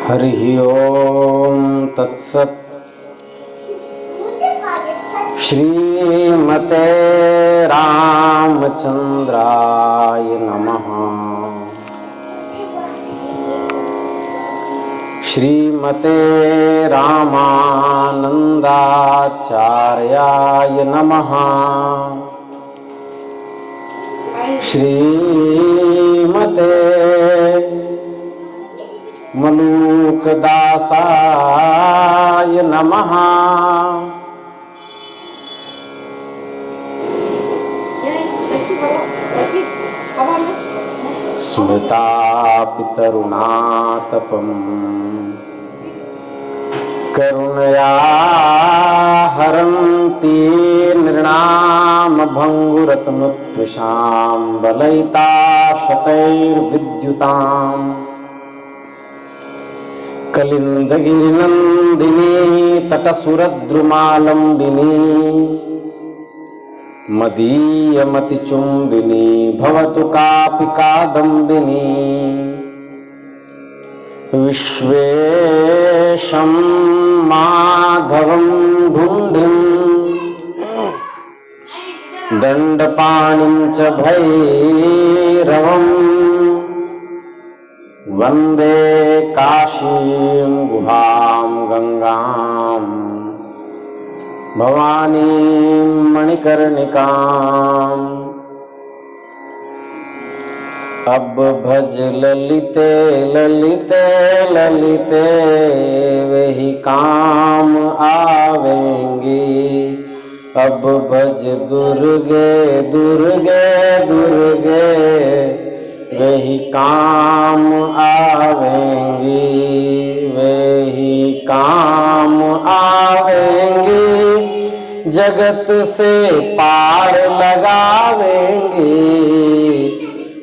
हरिः ओम तत्सत्। श्रीमते रामचंद्राय नमः। श्रीमते रामानंदाचार्याय नमः। श्रीमते मलूकदासाय नमः। स्मृतापितरुणातपं करुणया हरन्ति नृणां भङ्गुरतनुत्विषां बलयिता शतैर्विद्युताम्। कलिन्दगिरिनन्दिनी तटसुरद्रुमालम्बिनी मदीयमतिचुम्बिनी भवतु कापि कादम्बिनी। विश्वेशं माधवं ढुण्ढिं दण्डपाणिं च भैरवम् वन्दे काशीं गुहां गंगां भवानीं मणिकर्णिकाम्। अब भज ललिते ललिते ललिते वही काम आवेंगे। अब भज दुर्गे दुर्गे दुर्गे वही काम आवेंगी। वही काम आवेंगी जगत से पार लगावेंगी।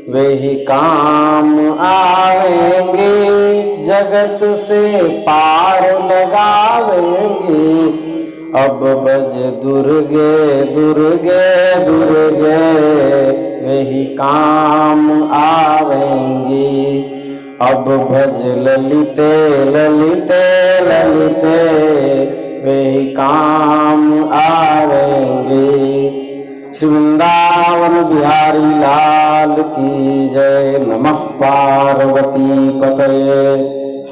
वही काम आवेंगे जगत से पार लगावेंगे। अब बज दुर्गे दुर्गे दुर्गे वही काम आवेंगी। अब भज ललिते ललिते ललिते वही काम आवेंगे। श्री वृंदावन बिहारी लाल की जय। नमः पार्वती पतये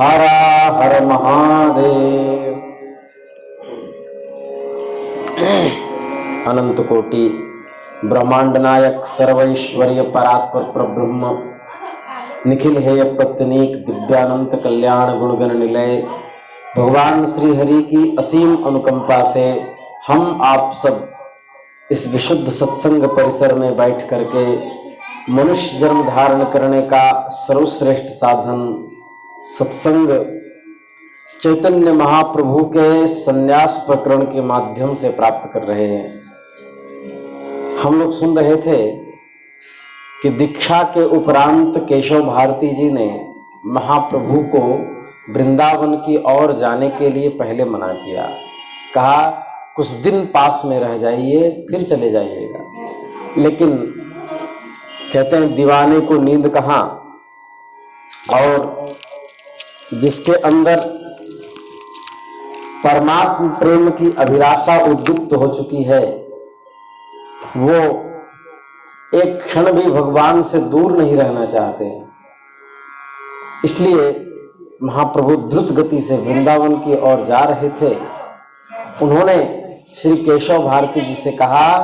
हर हर महादेव। अनंत कोटि ब्रह्मांड नायक सर्वैश्वर्य परात्पर परब्रह्म निखिल हेय प्रत्यनीक दिव्यानंत कल्याण गुणगण निलय भगवान श्री हरि की असीम अनुकंपा से हम आप सब इस विशुद्ध सत्संग परिसर में बैठ करके मनुष्य जन्म धारण करने का सर्वश्रेष्ठ साधन सत्संग चैतन्य महाप्रभु के संन्यास प्रकरण के माध्यम से प्राप्त कर रहे हैं। हम लोग सुन रहे थे कि दीक्षा के उपरांत केशव भारती जी ने महाप्रभु को वृंदावन की ओर जाने के लिए पहले मना किया। कहा कुछ दिन पास में रह जाइए फिर चले जाइएगा। लेकिन कहते हैं दीवाने को नींद कहाँ, और जिसके अंदर परमात्म प्रेम की अभिलाषा उद्दीप्त हो चुकी है वो एक क्षण भी भगवान से दूर नहीं रहना चाहते। इसलिए महाप्रभु द्रुत गति से वृंदावन की ओर जा रहे थे। उन्होंने श्री केशव भारती जी से कहा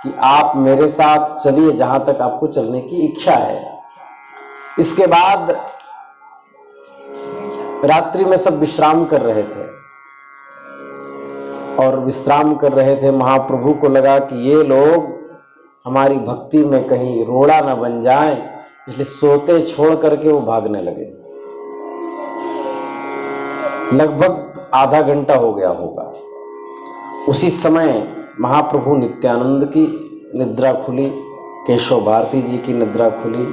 कि आप मेरे साथ चलिए जहां तक आपको चलने की इच्छा है। इसके बाद रात्रि में सब विश्राम कर रहे थे और विश्राम कर रहे थे। महाप्रभु को लगा कि ये लोग हमारी भक्ति में कहीं रोड़ा न बन जाएं, इसलिए सोते छोड़ करके वो भागने लगे। लगभग आधा घंटा हो गया होगा। उसी समय महाप्रभु नित्यानंद की निद्रा खुली, केशव भारती जी की निद्रा खुली।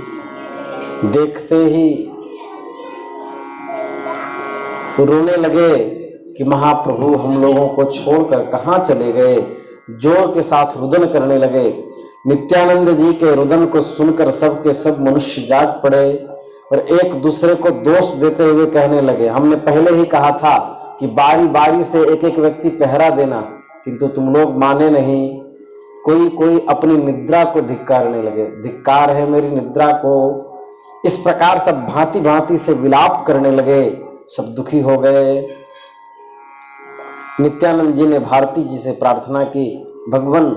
देखते ही रोने लगे कि महाप्रभु हम लोगों को छोड़कर कहाँ चले गए। जोर के साथ रुदन करने लगे। नित्यानंद जी के रुदन को सुनकर सब के सब मनुष्य जाग पड़े और एक दूसरे को दोष देते हुए कहने लगे। हमने पहले ही कहा था कि बारी बारी से एक एक व्यक्ति पहरा देना, किंतु तुम लोग माने नहीं। कोई कोई अपनी निद्रा को धिक्कारने लगे, धिक्कार है मेरी निद्रा को। इस प्रकार सब भांति भांति से विलाप करने लगे, सब दुखी हो गए। नित्यानंद जी ने भारती जी से प्रार्थना की, भगवान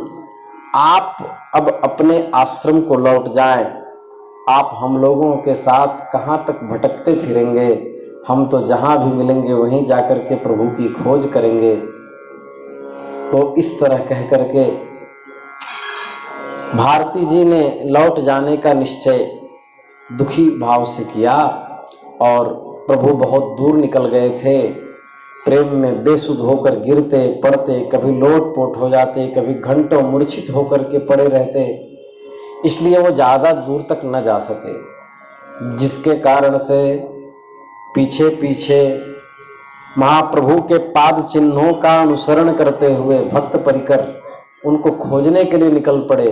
आप अब अपने आश्रम को लौट जाएं, आप हम लोगों के साथ कहाँ तक भटकते फिरेंगे, हम तो जहाँ भी मिलेंगे वहीं जाकर के प्रभु की खोज करेंगे। तो इस तरह कह करके भारती जी ने लौट जाने का निश्चय दुखी भाव से किया और प्रभु बहुत दूर निकल गए थे। प्रेम में बेसुध होकर गिरते पड़ते, कभी लोटपोट हो जाते, कभी घंटों मूर्छित होकर के पड़े रहते, इसलिए वो ज़्यादा दूर तक न जा सके, जिसके कारण से पीछे पीछे महाप्रभु के पाद चिन्हों का अनुसरण करते हुए भक्त परिकर उनको खोजने के लिए निकल पड़े।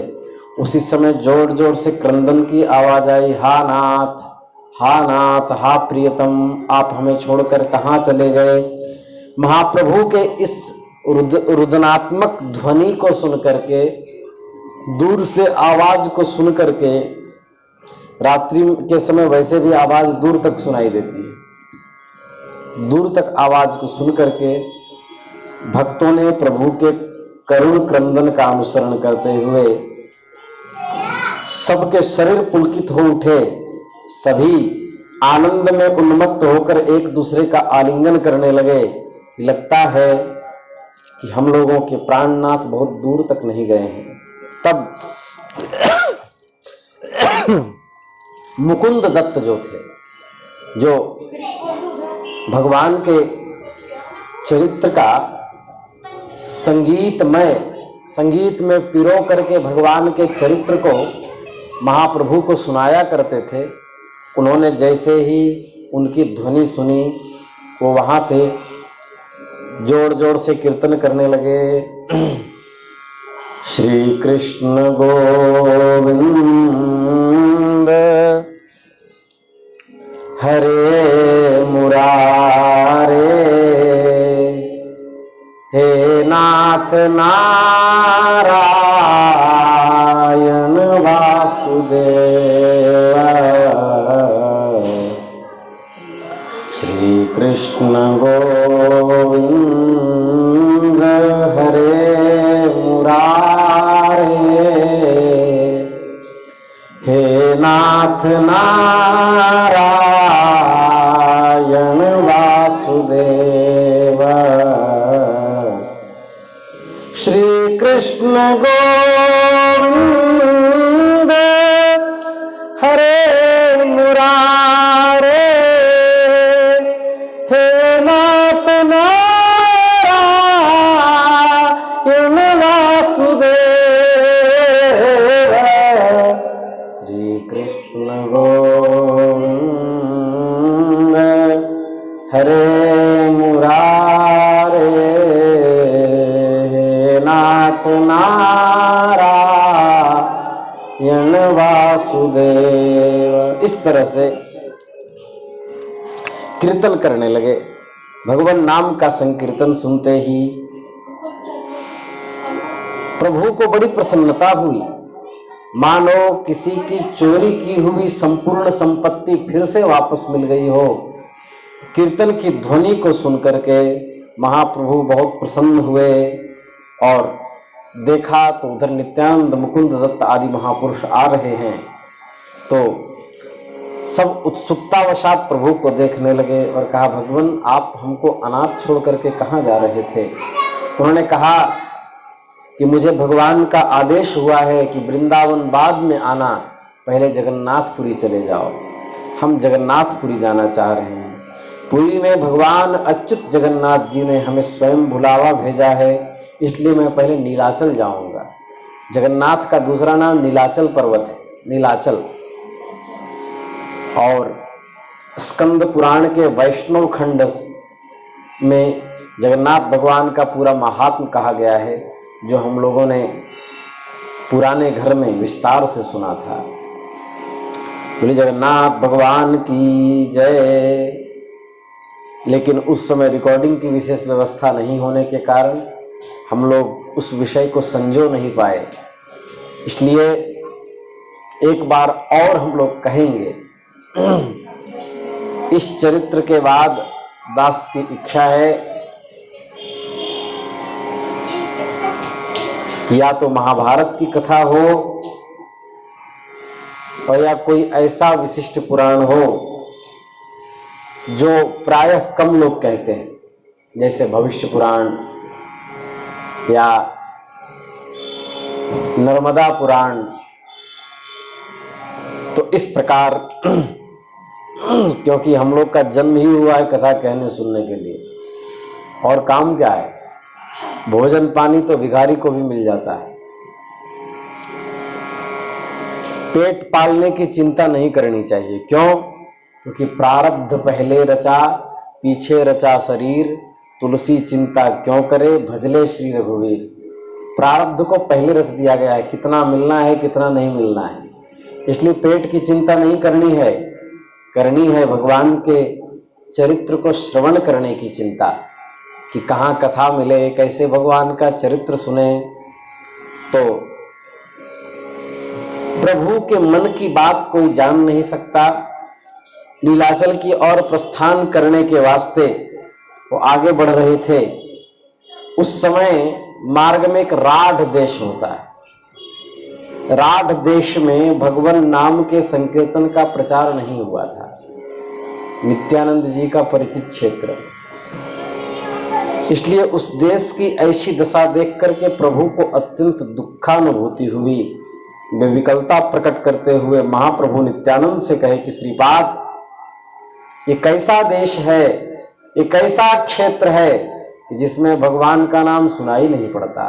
उसी समय जोर जोर से क्रंदन की आवाज आई, हा नाथ, हा नाथ, हा प्रियतम, आप हमें छोड़कर कहाँ चले गए। महाप्रभु के इस रुदनात्मक ध्वनि को सुन करके, दूर से आवाज को सुन करके, रात्रि के समय वैसे भी आवाज दूर तक सुनाई देती है, दूर तक आवाज को सुन करके भक्तों ने प्रभु के करुण क्रंदन का अनुसरण करते हुए सबके शरीर पुलकित हो उठे। सभी आनंद में उन्मत्त होकर एक दूसरे का आलिंगन करने लगे। लगता है कि हम लोगों के प्राणनाथ बहुत दूर तक नहीं गए हैं। तब मुकुंद दत्त जो थे, जो भगवान के चरित्र का संगीत में पिरो करके भगवान के चरित्र को महाप्रभु को सुनाया करते थे, उन्होंने जैसे ही उनकी ध्वनि सुनी, वो वहाँ से जोर जोर से कीर्तन करने लगे, श्री कृष्ण गोविंद हरे मुरारे, हे नाथ नारायण वासुदेव, श्री कृष्ण गोविंद हरे मुरारे, हे नाथ नारायण वासुदेव, श्री कृष्ण गोविंद हरे मुरारे, हे नाथ नारायण वासुदेव, श्री कृष्ण गोविंद हरे मुरारे, नाथ नारायण वासुदेव। इस तरह से कीर्तन करने लगे। भगवान नाम का संकीर्तन सुनते ही प्रभु को बड़ी प्रसन्नता हुई, मानो किसी की चोरी की हुई संपूर्ण संपत्ति फिर से वापस मिल गई हो। कीर्तन की ध्वनि को सुनकर के महाप्रभु बहुत प्रसन्न हुए और देखा तो उधर नित्यानंद, मुकुंद दत्त आदि महापुरुष आ रहे हैं। तो सब उत्सुकतावशात प्रभु को देखने लगे और कहा, भगवान आप हमको अनाथ छोड़ करके कहाँ जा रहे थे। उन्होंने कहा कि मुझे भगवान का आदेश हुआ है कि वृंदावन बाद में आना, पहले जगन्नाथपुरी चले जाओ। हम जगन्नाथपुरी जाना चाह रहे हैं। पुरी में भगवान अच्युत जगन्नाथ जी ने हमें स्वयं बुलावा भेजा है, इसलिए मैं पहले नीलाचल जाऊंगा। जगन्नाथ का दूसरा नाम नीलाचल पर्वत है, नीलाचल। और स्कंद पुराण के वैष्णव खंड में जगन्नाथ भगवान का पूरा महात्म कहा गया है, जो हम लोगों ने पुराने घर में विस्तार से सुना था। बोले जगन्नाथ भगवान की जय। लेकिन उस समय रिकॉर्डिंग की विशेष व्यवस्था नहीं होने के कारण हम लोग उस विषय को संजो नहीं पाए, इसलिए एक बार और हम लोग कहेंगे। इस चरित्र के बाद दास की इच्छा है कि या तो महाभारत की कथा हो और या कोई ऐसा विशिष्ट पुराण हो जो प्रायः कम लोग कहते हैं, जैसे भविष्य पुराण या नर्मदा पुराण। तो इस प्रकार क्योंकि हम लोग का जन्म ही हुआ है कथा कहने सुनने के लिए, और काम क्या है, भोजन पानी तो भिखारी को भी मिल जाता है। पेट पालने की चिंता नहीं करनी चाहिए। क्यों? क्योंकि प्रारब्ध पहले रचा, पीछे रचा शरीर, तुलसी चिंता क्यों करे, भजले श्री रघुवीर। प्रारब्ध को पहले रच दिया गया है, कितना मिलना है कितना नहीं मिलना है, इसलिए पेट की चिंता नहीं करनी है। करनी है भगवान के चरित्र को श्रवण करने की चिंता, कि कहाँ कथा मिले, कैसे भगवान का चरित्र सुने। तो प्रभु के मन की बात कोई जान नहीं सकता। नीलाचल की ओर प्रस्थान करने के वास्ते वो आगे बढ़ रहे थे। उस समय मार्ग में एक राढ़ देश होता है। राढ़ देश में भगवान नाम के संकीर्तन का प्रचार नहीं हुआ था। नित्यानंद जी का परिचित क्षेत्र, इसलिए उस देश की ऐसी दशा देख करके प्रभु को अत्यंत दुखानुभूति हुई। वे विकलता प्रकट करते हुए महाप्रभु नित्यानंद से कहे कि श्रीपाद, ये कैसा देश है, ये कैसा क्षेत्र है जिसमें भगवान का नाम सुनाई नहीं पड़ता।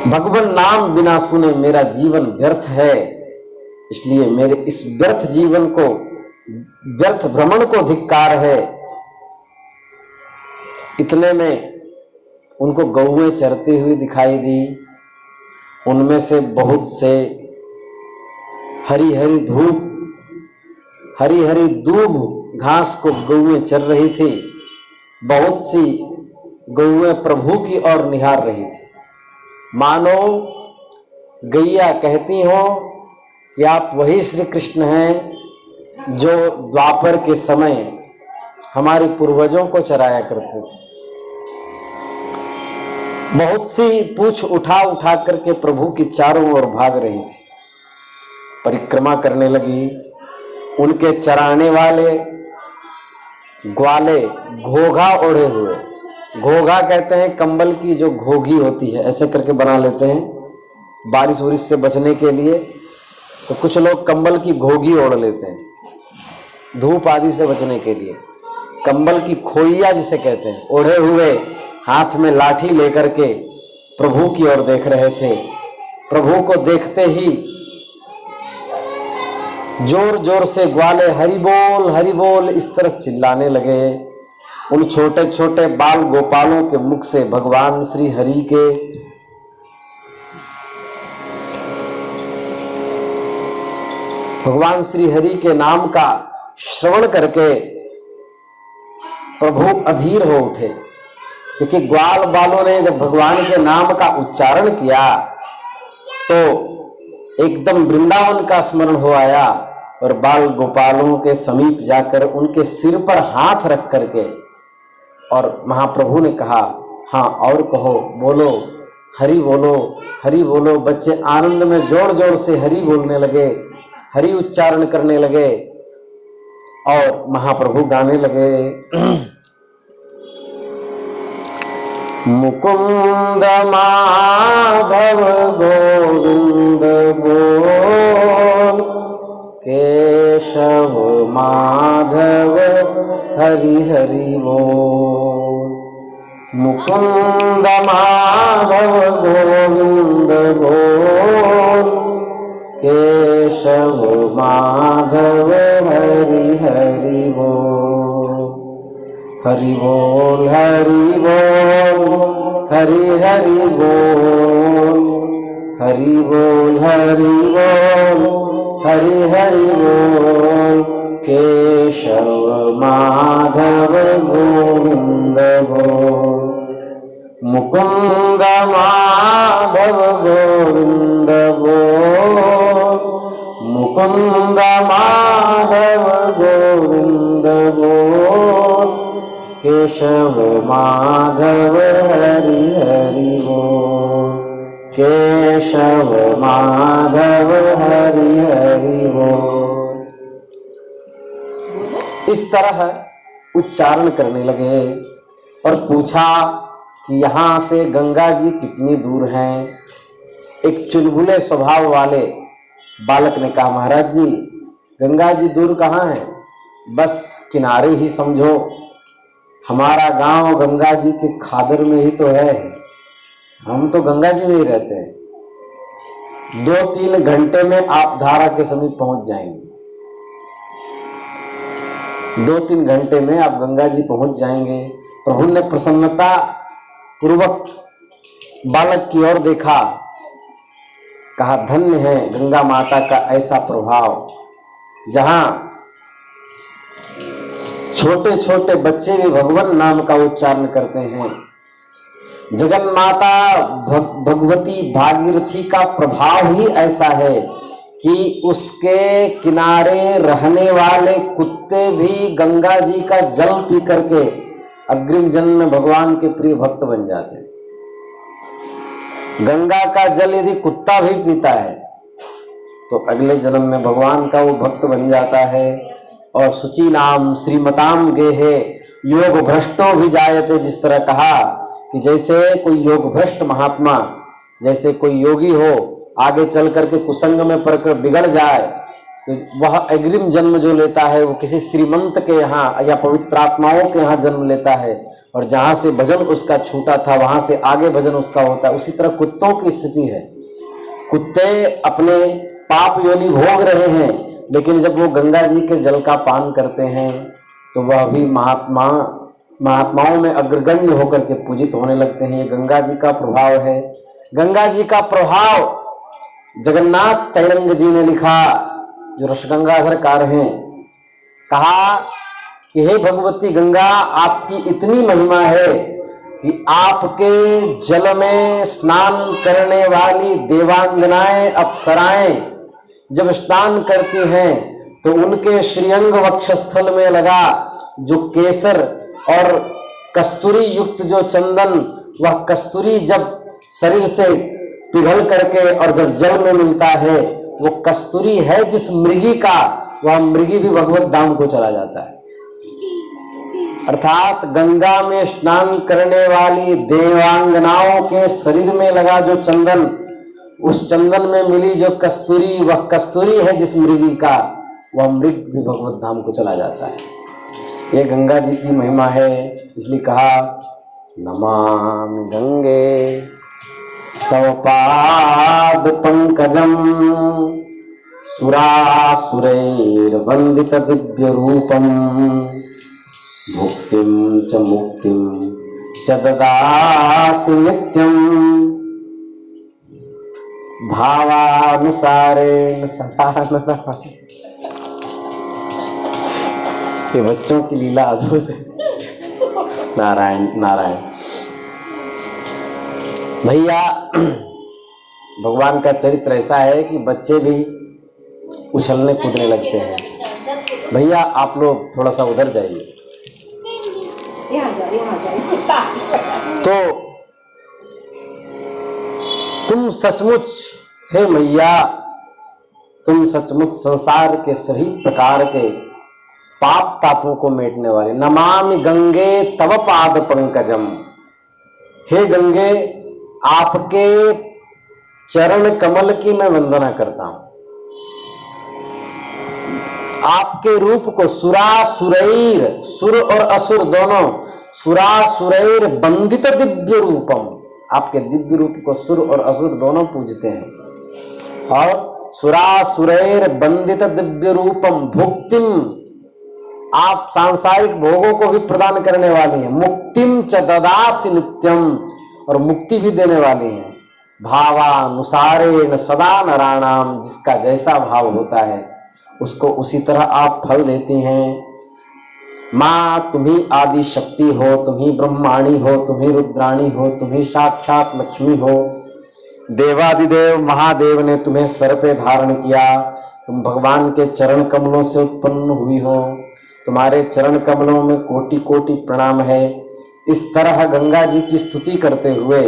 भगवान नाम बिना सुने मेरा जीवन व्यर्थ है, इसलिए मेरे इस व्यर्थ जीवन को, व्यर्थ भ्रमण को धिक्कार है। इतने में उनको गौएं चरती हुई दिखाई दी। उनमें से बहुत से हरी हरी धूप, हरी हरी दूब घास को गौएं चर रही थी। बहुत सी गौएं प्रभु की ओर निहार रही थी, मानो गैया कहती हो कि आप वही श्री कृष्ण हैं जो द्वापर के समय हमारे पूर्वजों को चराया करते थे। बहुत सी पूछ उठा उठा करके प्रभु की चारों ओर भाग रही थी, परिक्रमा करने लगी। उनके चराने वाले ग्वाले घोघा ओढ़े हुए, घोघा कहते हैं कंबल की जो घोगी होती है, ऐसे करके बना लेते हैं बारिश उरिश से बचने के लिए। तो कुछ लोग कंबल की घोगी ओढ़ लेते हैं धूप आदि से बचने के लिए। कंबल की खोइया जिसे कहते हैं, ओढ़े हुए हाथ में लाठी लेकर के प्रभु की ओर देख रहे थे। प्रभु को देखते ही जोर जोर से ग्वाले हरि बोल इस तरह चिल्लाने लगे। उन छोटे छोटे बाल गोपालों के मुख से भगवान श्री हरि के नाम का श्रवण करके प्रभु अधीर हो उठे, क्योंकि ग्वाल बालों ने जब भगवान के नाम का उच्चारण किया तो एकदम वृंदावन का स्मरण हो आया। और बाल गोपालों के समीप जाकर उनके सिर पर हाथ रख करके और महाप्रभु ने कहा, हाँ और कहो, बोलो हरि बोलो, हरि बोलो। बच्चे आनंद में जोर जोर से हरि बोलने लगे, हरि उच्चारण करने लगे और महाप्रभु गाने लगे। मुकुंद माधव गोविंद बोल, केशव माधव हरि हरि बोल। मुकुंद माधव गोविंद बोल, केशव माधव हरि हरि बोल। हरि बोल हरि बोल, हरि हरि बोल, हरि बोल हरि बोल, हरि हरि बोल। केशव माधव गोविंद बोल, मुकुंद माधव गोविंद बोल, मुकुंद माधव गोविंद बोल। केशव माधव हरि हरि बोल, केशव माधव हरि हरि बोल। इस तरह उच्चारण करने लगे और पूछा कि यहाँ से गंगा जी कितनी दूर हैं। एक चुलबुले स्वभाव वाले बालक ने कहा, महाराज जी गंगा जी दूर कहाँ है, बस किनारे ही समझो, हमारा गांव गंगा जी के खादर में ही तो है, हम तो गंगा जी में ही रहते हैं। 2-3 घंटे में आप धारा के समीप पहुंच जाएंगे, 2-3 घंटे में आप गंगा जी पहुंच जाएंगे। प्रभु ने प्रसन्नता पूर्वक बालक की ओर देखा, कहा धन्य है गंगा माता का ऐसा प्रभाव, जहां छोटे छोटे बच्चे भी भगवान नाम का उच्चारण करते हैं। जगन माता भगवती भागीरथी का प्रभाव ही ऐसा है कि उसके किनारे रहने वाले कुत्ते भी गंगा जी का जल पी करके अग्रिम जन्म में भगवान के प्रिय भक्त बन जाते हैं। गंगा का जल यदि कुत्ता भी पीता है तो अगले जन्म में भगवान का वो भक्त बन जाता है। और शुचि नाम श्रीमताम गेहे योग भ्रष्टो भी जायते, जिस तरह कहा कि जैसे कोई योग भ्रष्ट महात्मा, जैसे कोई योगी हो, आगे चल करके कुसंग में पड़कर बिगड़ जाए तो वह अग्रिम जन्म जो लेता है वो किसी श्रीमंत के यहाँ या पवित्र आत्माओं के यहाँ जन्म लेता है, और जहाँ से भजन उसका छूटा था वहां से आगे भजन उसका होता है। उसी तरह कुत्तों की स्थिति है। कुत्ते अपने पाप योनि भोग रहे हैं, लेकिन जब वो गंगा जी के जल का पान करते हैं तो वह भी महात्माओं में अग्रगण्य होकर के पूजित होने लगते हैं। ये गंगा जी का प्रभाव है। गंगा जी का प्रभाव जगन्नाथ तैलंग जी ने लिखा, जो रसगंगाधरकार हैं। कहा कि हे भगवती गंगा, आपकी इतनी महिमा है कि आपके जल में स्नान करने वाली देवांगनाएं अप्सराएं जब स्नान करती हैं तो उनके श्रीअंग वक्षस्थल में लगा जो केसर और कस्तूरी युक्त जो चंदन, वह कस्तूरी जब शरीर से पिघल करके और जब जल में मिलता है, वो कस्तूरी है जिस मृगी का, वह मृगी भी भगवत धाम को चला जाता है। अर्थात गंगा में स्नान करने वाली देवांगनाओं के शरीर में लगा जो चंदन, उस चंदन में मिली जो कस्तूरी, वह कस्तूरी है जिस मृगी का, वह मृग भी भगवत धाम को चला जाता है। ये गंगा जी की महिमा है। इसलिए कहा नमामि गंगे तव पाद पंकजम सुरासुरैर्वन्दित दिव्य रूपम भुक्तिं च मुक्तिं च ददासि नित्यं भावानुसारेण सदा नरः। ये बच्चों की लीला अद्भुत है। नारायण नारायण। भैया भगवान का चरित्र ऐसा है कि बच्चे भी उछलने कूदने लगते हैं। भैया आप लोग थोड़ा सा उधर जाइए। तो तुम सचमुच हे मैया, तुम सचमुच संसार के सभी प्रकार के पाप तापों को मेटने वाले। नमामि गंगे तव पाद पंकजम, हे गंगे आपके चरण कमल की मैं वंदना करता हूं। आपके रूप को सुरासुरैर, सुर और असुर दोनों, सुरासुरैर बंदित दिव्य रूपम, आपके दिव्य रूप को सुर और असुर दोनों पूजते हैं। और सुरासुरैर बंदित दिव्य रूपम भुक्तिम, आप सांसारिक भोगों को भी प्रदान करने वाली हैं। मुक्तिम च ददासि नित्यम, और मुक्ति भी देने वाली हैं। भावानुसारेण सदा नराणाम, जिसका जैसा भाव होता है उसको उसी तरह आप फल देती हैं। माँ तुम ही आदि शक्ति हो, तुम ही ब्रह्माणी हो, तुम ही रुद्राणी हो, तुम ही साक्षात लक्ष्मी हो। देवादिदेव महादेव ने तुम्हें सर पे धारण किया, तुम भगवान के चरण कमलों से उत्पन्न हुई हो, तुम्हारे चरण कमलों में कोटि कोटि प्रणाम है। इस तरह गंगा जी की स्तुति करते हुए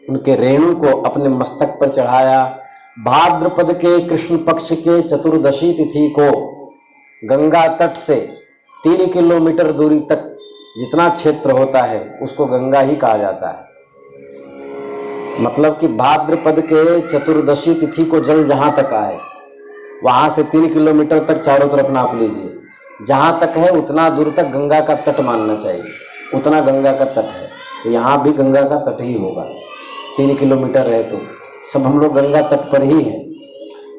उनके रेणु को अपने मस्तक पर चढ़ाया। भाद्रपद के कृष्ण पक्ष के चतुर्दशी तिथि को गंगा तट से 3 किलोमीटर दूरी तक जितना क्षेत्र होता है उसको गंगा ही कहा जाता है। मतलब कि भाद्रपद के चतुर्दशी तिथि को जल जहां तक आए वहां से 3 किलोमीटर तक चारों तरफ नाप लीजिए, जहां तक है उतना दूर तक गंगा का तट मानना चाहिए, उतना गंगा का तट है। तो यहाँ भी गंगा का तट ही होगा, 3 किलोमीटर है तो सब हम लोग गंगा तट पर ही हैं।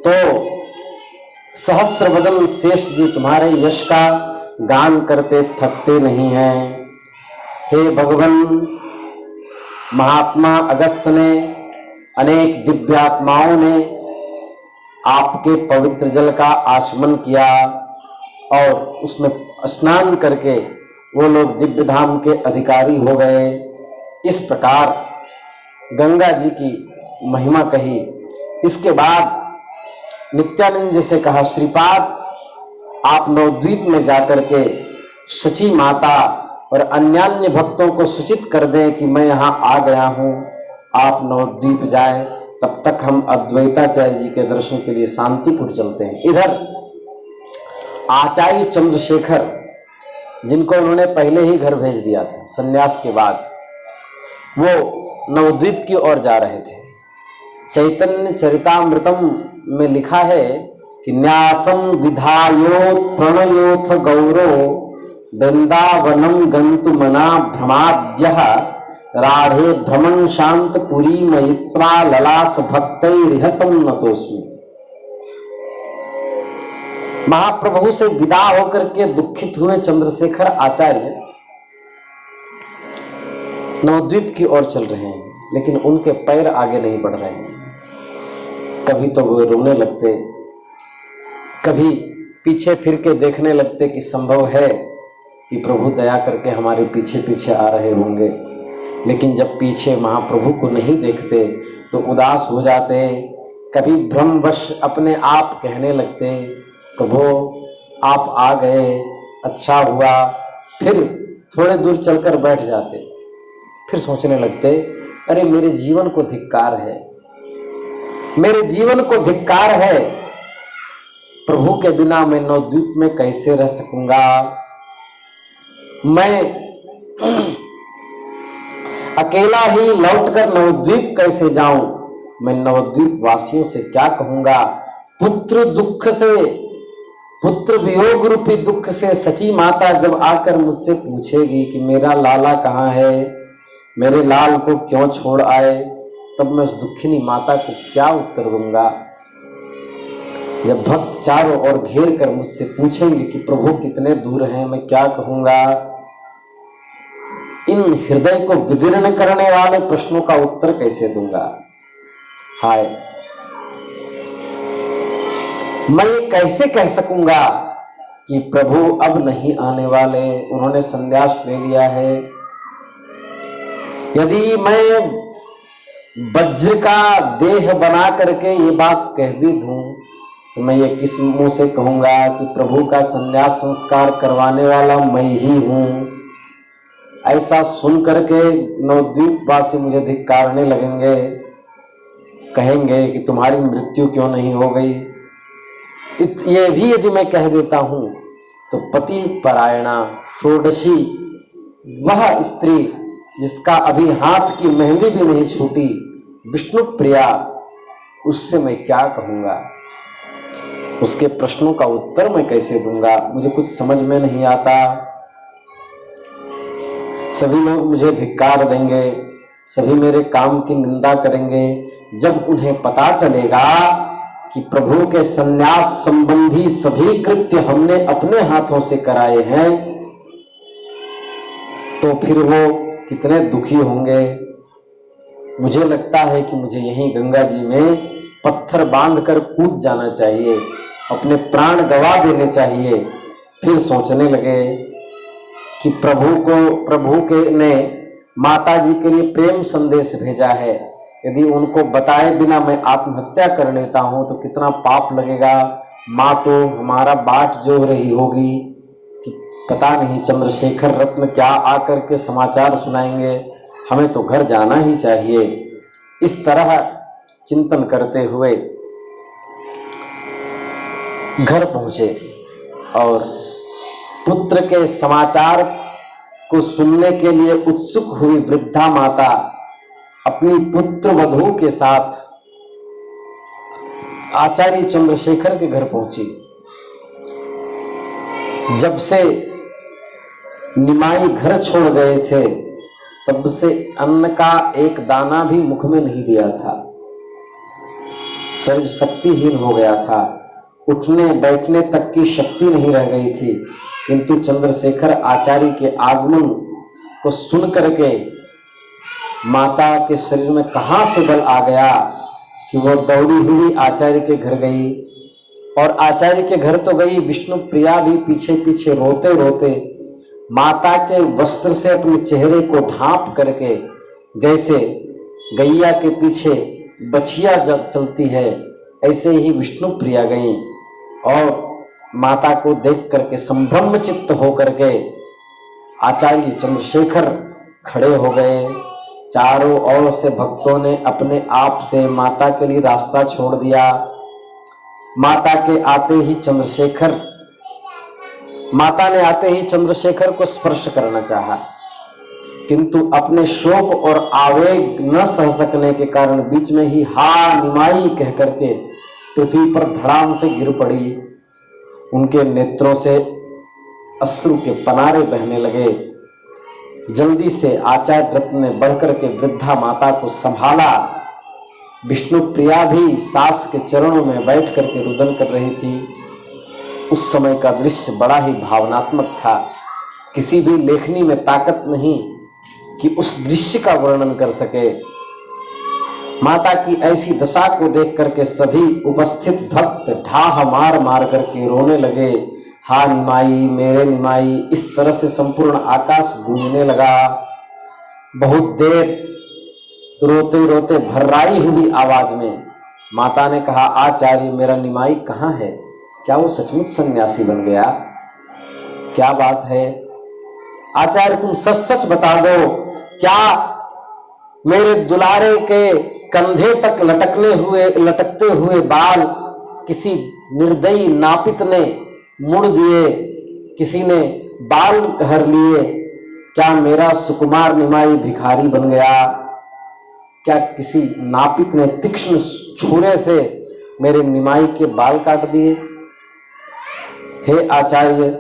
तो सहस्त्रवदन श्रेष्ठ जी तुम्हारे यश का गान करते थकते नहीं हैं। हे भगवान, महात्मा अगस्त ने, अनेक दिव्यात्माओं ने आपके पवित्र जल का आचमन किया और उसमें स्नान करके वो लोग दिव्य धाम के अधिकारी हो गए। इस प्रकार गंगा जी की महिमा कही। इसके बाद नित्यानंद जी से कहा, श्रीपाद आप नवद्वीप में जाकर के शची माता और अन्यान्य भक्तों को सूचित कर दें कि मैं यहाँ आ गया हूँ, आप नवद्वीप जाए। तब तक हम अद्वैताचार्य जी के दर्शन के लिए शांतिपुर चलते हैं। इधर आचार्य चंद्रशेखर, जिनको उन्होंने पहले ही घर भेज दिया था संन्यास के बाद, वो नवद्वीप की ओर जा रहे थे। चैतन्य चरितामृतम में लिखा है कि न्यासम विधायोत प्रणयोथ गौरो वृंदावनम गंतु मना भ्रमाद्यः राधे भ्रमण शांत पुरी मयित्वा ललास भक्तैर्हतम नतोस्मि। महाप्रभु से विदा होकर के दुखित हुए चंद्रशेखर आचार्य नवद्वीप की ओर चल रहे हैं, लेकिन उनके पैर आगे नहीं बढ़ रहे हैं। कभी तो वो रोने लगते, कभी पीछे फिर के देखने लगते कि संभव है कि प्रभु दया करके हमारे पीछे पीछे आ रहे होंगे। लेकिन जब पीछे महाप्रभु को नहीं देखते तो उदास हो जाते। कभी भ्रमवश अपने आप कहने लगते, प्रभु आप आ गए, अच्छा हुआ। फिर थोड़े दूर चलकर बैठ जाते, फिर सोचने लगते, अरे मेरे जीवन को धिक्कार है, मेरे जीवन को धिक्कार है, प्रभु के बिना मैं नवद्वीप में कैसे रह सकूंगा। मैं अकेला ही लौटकर नवद्वीप कैसे जाऊं, मैं नवद्वीप वासियों से क्या कहूंगा। पुत्र दुख से, पुत्र वियोग रूपी दुख से सची माता जब आकर मुझसे पूछेगी कि मेरा लाला कहाँ है, मेरे लाल को क्यों छोड़ आए, तब मैं उस दुखिनी माता को क्या उत्तर दूंगा। जब भक्त चारों ओर घेर कर मुझसे पूछेंगे कि प्रभु कितने दूर हैं, मैं क्या कहूंगा। इन हृदय को विदीर्ण करने वाले प्रश्नों का उत्तर कैसे दूंगा। हाय, मैं ये कैसे कह सकूंगा कि प्रभु अब नहीं आने वाले, उन्होंने संन्यास ले लिया है। यदि मैं वज्र का देह बना करके ये बात कह भी दूं तो मैं ये किस मुंह से कहूंगा कि प्रभु का संन्यास संस्कार करवाने वाला मैं ही हूं। ऐसा सुन करके नवद्वीप वासी मुझे धिक्कारने लगेंगे, कहेंगे कि तुम्हारी मृत्यु क्यों नहीं हो गई। ये भी यदि मैं कह देता हूं तो पति परायणा षोडशी, वह स्त्री जिसका अभी हाथ की मेहंदी भी नहीं छूटी, विष्णु प्रिया, उससे मैं क्या कहूंगा। उसके प्रश्नों का उत्तर मैं कैसे दूंगा, मुझे कुछ समझ में नहीं आता। सभी लोग मुझे धिक्कार देंगे, सभी मेरे काम की निंदा करेंगे। जब उन्हें पता चलेगा कि प्रभु के संन्यास संबंधी सभी कृत्य हमने अपने हाथों से कराए हैं, तो फिर वो कितने दुखी होंगे। मुझे लगता है कि मुझे यहीं गंगा जी में पत्थर बांधकर कूद जाना चाहिए, अपने प्राण गवा देने चाहिए। फिर सोचने लगे कि प्रभु के ने माता जी के लिए प्रेम संदेश भेजा है, यदि उनको बताए बिना मैं आत्महत्या कर लेता हूं तो कितना पाप लगेगा। माँ तो हमारा बाट जोह रही होगी कि पता नहीं चंद्रशेखर रत्न क्या आकर के समाचार सुनाएंगे, हमें तो घर जाना ही चाहिए। इस तरह चिंतन करते हुए घर पहुंचे और पुत्र के समाचार को सुनने के लिए उत्सुक हुई वृद्धा माता अपनी पुत्र वधू के साथ आचार्य चंद्रशेखर के घर पहुंची। जब से निमाई घर छोड़ गए थे तब से अन्न का एक दाना भी मुख में नहीं दिया था। शरीर शक्तिहीन हो गया था, उठने बैठने तक की शक्ति नहीं रह गई थी। किंतु चंद्रशेखर आचार्य के आगमन को सुन करके माता के शरीर में कहां से बल आ गया कि वो दौड़ी हुई आचार्य के घर गई। और आचार्य के घर तो गई, विष्णु प्रिया भी पीछे पीछे रोते रोते माता के वस्त्र से अपने चेहरे को ढांप करके, जैसे गैया के पीछे बछिया जब चलती है ऐसे ही विष्णु प्रिया गई और माता को देख करके संभ्रम चित्त हो करके आचार्य चंद्रशेखर खड़े हो गए। चारों ओर से भक्तों ने अपने आप से माता के लिए रास्ता छोड़ दिया। माता ने आते ही चंद्रशेखर को स्पर्श करना चाहा, किंतु अपने शोक और आवेग न सह सकने के कारण बीच में ही हा निमाई कह करके पृथ्वी पर धड़ाम से गिर पड़ी। उनके नेत्रों से अश्रु के पनारे बहने लगे। जल्दी से आचार्य रत्न ने बढ़कर के वृद्धा माता को संभाला। विष्णु प्रिया भी सास के चरणों में बैठ करके रुदन कर रही थी। उस समय का दृश्य बड़ा ही भावनात्मक था। किसी भी लेखनी में ताकत नहीं कि उस दृश्य का वर्णन कर सके। माता की ऐसी दशा को देख करके सभी उपस्थित भक्त ढाह मार मार करके रोने लगे, हा निमाई मेरे निमाई। इस तरह से संपूर्ण आकाश गूंजने लगा। बहुत देर रोते रोते भर्राई हुई आवाज में माता ने कहा, आचार्य मेरा निमाई कहाँ है? क्या वो सचमुच सन्यासी बन गया? क्या बात है आचार्य, तुम सच सच बता दो, क्या मेरे दुलारे के कंधे तक लटकते हुए बाल किसी निर्दयी नापित ने मुड़ दिए, किसी ने बाल हर लिए? क्या मेरा सुकुमार निमाई भिखारी बन गया? क्या किसी नापित ने तीक्ष्ण छुरे से मेरे निमाई के बाल काट दिए? हे आचार्य,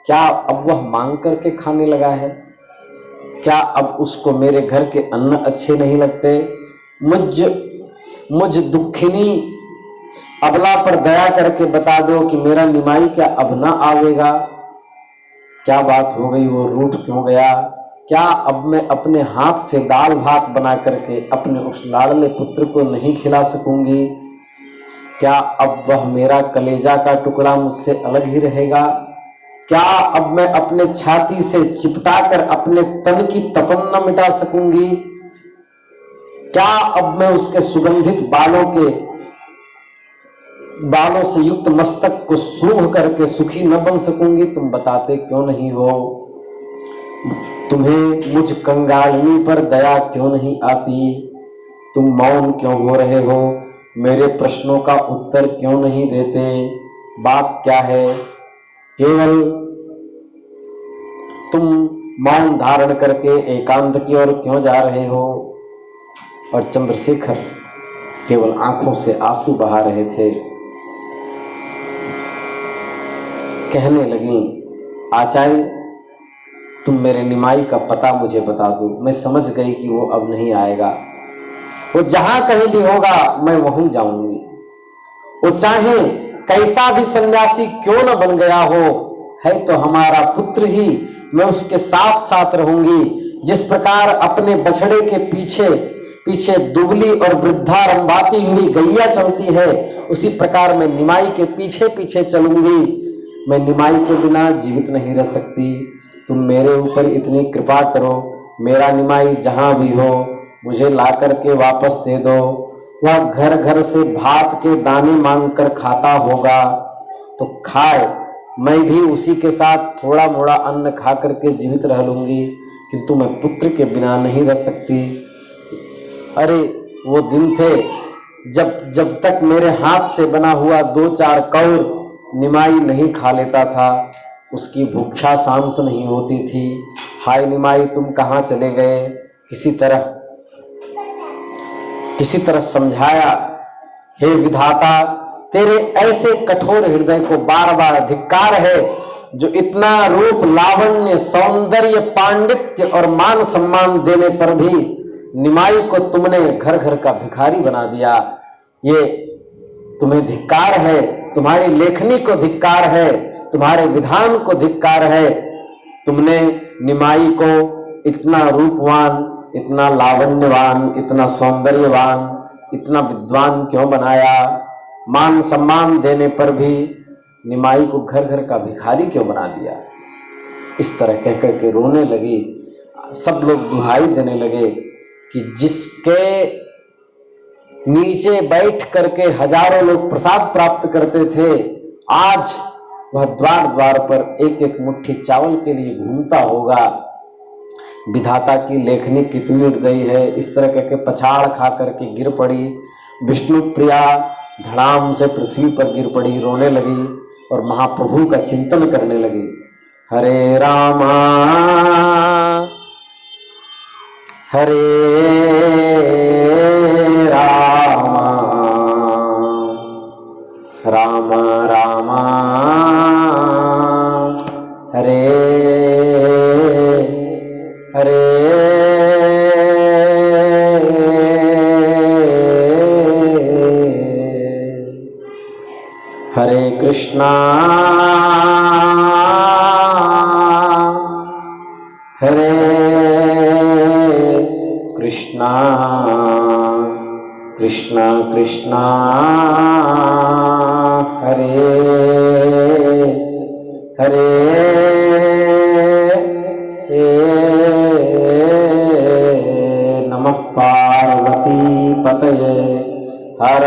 क्या अब वह मांग करके खाने लगा है? क्या अब उसको मेरे घर के अन्न अच्छे नहीं लगते? मुझ दुखिनी अबला पर दया करके बता दो कि मेरा निमाई क्या अब ना आवेगा? क्या बात हो गई, वो रूठ क्यों गया? क्या अब मैं अपने हाथ से दाल भात बना करके अपने उस लाडले पुत्र को नहीं खिला सकूंगी? क्या अब वह मेरा कलेजा का टुकड़ा मुझसे अलग ही रहेगा? क्या अब मैं अपने छाती से चिपटा कर अपने तन की तपन न मिटा सकूंगी? क्या अब मैं उसके सुगंधित बालों से युक्त मस्तक को सूंघ करके सुखी न बन सकूंगी? तुम बताते क्यों नहीं हो? तुम्हें मुझ कंगालिनी पर दया क्यों नहीं आती? तुम मौन क्यों हो रहे हो? मेरे प्रश्नों का उत्तर क्यों नहीं देते? बात क्या है? केवल तुम मौन धारण करके एकांत की ओर क्यों जा रहे हो? और चंद्रशेखर केवल आंखों से आंसू बहा रहे थे। कहने लगी, आचार्य तुम मेरे निमाई का पता मुझे बता दो। मैं समझ गई कि वो अब नहीं आएगा। वो जहां कहीं भी होगा मैं वहीं जाऊंगी। वो चाहे कैसा भी सन्यासी क्यों न बन गया हो, है तो हमारा पुत्र ही, मैं उसके साथ साथ रहूंगी। जिस प्रकार अपने बछड़े के पीछे पीछे दुबली और वृद्धा रंबाती हुई गैया चलती है, उसी प्रकार मैं निमाई के पीछे पीछे चलूंगी। मैं निमाई के बिना जीवित नहीं रह सकती। तुम मेरे ऊपर इतनी कृपा करो, मेरा निमाई जहां भी हो मुझे ला करके वापस दे दो। वह घर घर से भात के दाने मांग कर खाता होगा तो खाए, मैं भी उसी के साथ थोड़ा मोड़ा अन्न खा करके जीवित रह लूंगी, किंतु मैं पुत्र के बिना नहीं रह सकती। अरे वो दिन थे जब तक मेरे हाथ से बना हुआ 2-4 कौर निमाई नहीं खा लेता था, उसकी भूखा शांत नहीं होती थी। हाय निमाई, तुम कहाँ चले गए? किसी तरह समझाया, हे विधाता, तेरे ऐसे कठोर हृदय को बार बार धिक्कार है, जो इतना रूप, लावण्य, सौंदर्य, पांडित्य और मान सम्मान देने पर भी निमाई को तुमने घर घर का भिखारी बना दिया। ये तुम्हें धिक्कार है, तुम्हारी लेखनी को धिक्कार है, तुम्हारे विधान को धिक्कार है। तुमने निमाई को इतना रूपवान, इतना लावण्यवान, इतना सौंदर्यवान, इतना विद्वान क्यों बनाया? मान सम्मान देने पर भी निमाई को घर घर का भिखारी क्यों बना दिया? इस तरह कह कर के रोने लगी। सब लोग दुहाई देने लगे कि जिसके नीचे बैठ करके हजारों लोग प्रसाद प्राप्त करते थे, आज वह द्वार द्वार पर एक एक मुट्ठी चावल के लिए घूमता होगा। विधाता की लेखनी कितनी निर्दयी है। इस तरह करके पछाड़ खा करके गिर पड़ी। विष्णु प्रिया धड़ाम से पृथ्वी पर गिर पड़ी, रोने लगी और महाप्रभु का चिंतन करने लगी। हरे रामा हरे रामा राम राम हरे हरे हरे कृष्णा हरे कृष्णा कृष्णा कृष्णा हरे हरे नमः पार्वती पतये हर